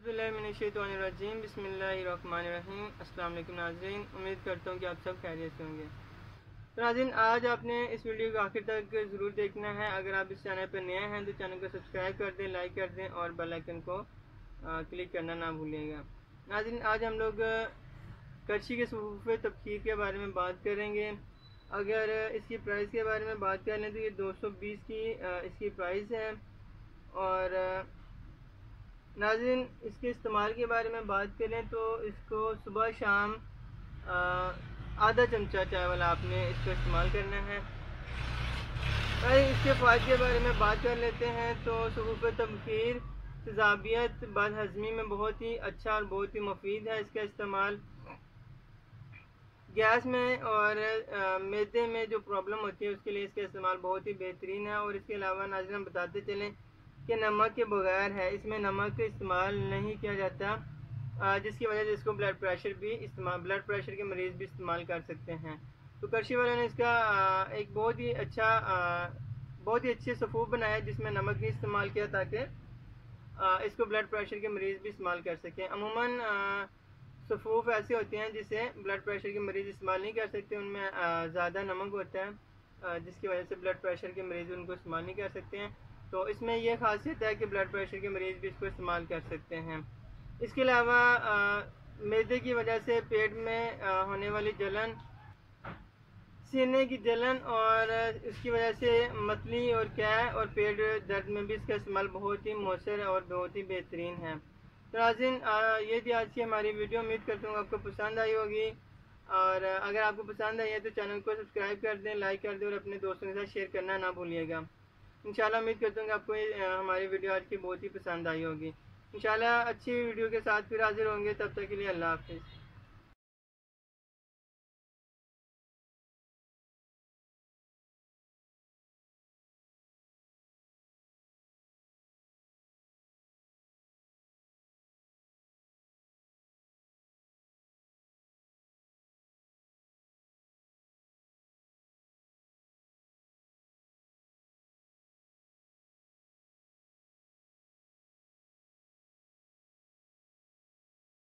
औज़ुबिल्लाहिमिनश्शैतानिर्रजीम बिस्मिल्लाहिर्रहमानिर्रहीम। अस्सलाम वालेकुम नाज़रीन, उम्मीद करता हूँ कि आप सब खैरियत से होंगे। तो नाज़रीन, आज आपने इस वीडियो को आखिर तक ज़रूर देखना है। अगर आप इस चैनल पर नए हैं तो चैनल को सब्सक्राइब कर दें, लाइक कर दें और बेल आइकन को क्लिक करना ना भूलिएगा। नाज़रीन, आज हम लोग करशी के सफ़ूफ़े तबखीर के बारे में बात करेंगे। अगर इसकी प्राइस के बारे में बात कर लें तो ये 220 की इसकी प्राइस है। और नाज़रीन, इसके इस्तेमाल के बारे में बात करें तो इसको सुबह शाम आधा चमचा चाय वाला आपने इसको इस्तेमाल करना है। इसके फ़ायदे के बारे में बात कर लेते हैं तो सफ़ूफ़े तबखीर तेज़ाबियत बदहज़मी में बहुत ही अच्छा और बहुत ही मुफीद है। इसका इस्तेमाल गैस में और मैदे में जो प्रॉब्लम होती है उसके लिए इसका इस्तेमाल बहुत ही बेहतरीन है। और इसके अलावा नाज़रीन हम बताते चलें कि नमक के बगैर है, इसमें नमक का इस्तेमाल नहीं किया जाता, जिसकी वजह से इसको ब्लड प्रेशर के मरीज़ भी इस्तेमाल कर सकते हैं। तो करशी वालों ने इसका एक बहुत ही अच्छे सफ़ूफ़ बनाया जिसमें नमक नहीं इस्तेमाल किया, ताकि इसको ब्लड प्रेशर के मरीज़ भी इस्तेमाल कर सकें। अमूमन सफ़ूफ़ ऐसे होते हैं जिसे ब्लड प्रेशर के मरीज़ इस्तेमाल नहीं कर सकते, उनमें ज़्यादा नमक होता है, जिसकी वजह से ब्लड प्रेशर के मरीज़ उनको इस्तेमाल नहीं कर सकते हैं। तो इसमें यह खासियत है कि ब्लड प्रेशर के मरीज़ भी इसको इस्तेमाल कर सकते हैं। इसके अलावा मैदे की वजह से पेट में होने वाली जलन, सीने की जलन और इसकी वजह से मतली और कैं और पेट दर्द में भी इसका इस्तेमाल बहुत ही मौसर और बहुत ही बेहतरीन है। तो नाज़रीन, ये थी आज की हमारी वीडियो। उम्मीद करता हूँ आपको पसंद आई होगी। और अगर आपको पसंद आई है तो चैनल को सब्सक्राइब कर दें, लाइक कर दें और अपने दोस्तों के साथ शेयर करना ना भूलिएगा। इंशाल्लाह उम्मीद करता हूँ कि आपको हमारी वीडियो आज की बहुत ही पसंद आई होगी। इंशाल्लाह अच्छी वीडियो के साथ फिर हाजिर होंगे। तब तक के लिए अल्लाह हाफ़िज़।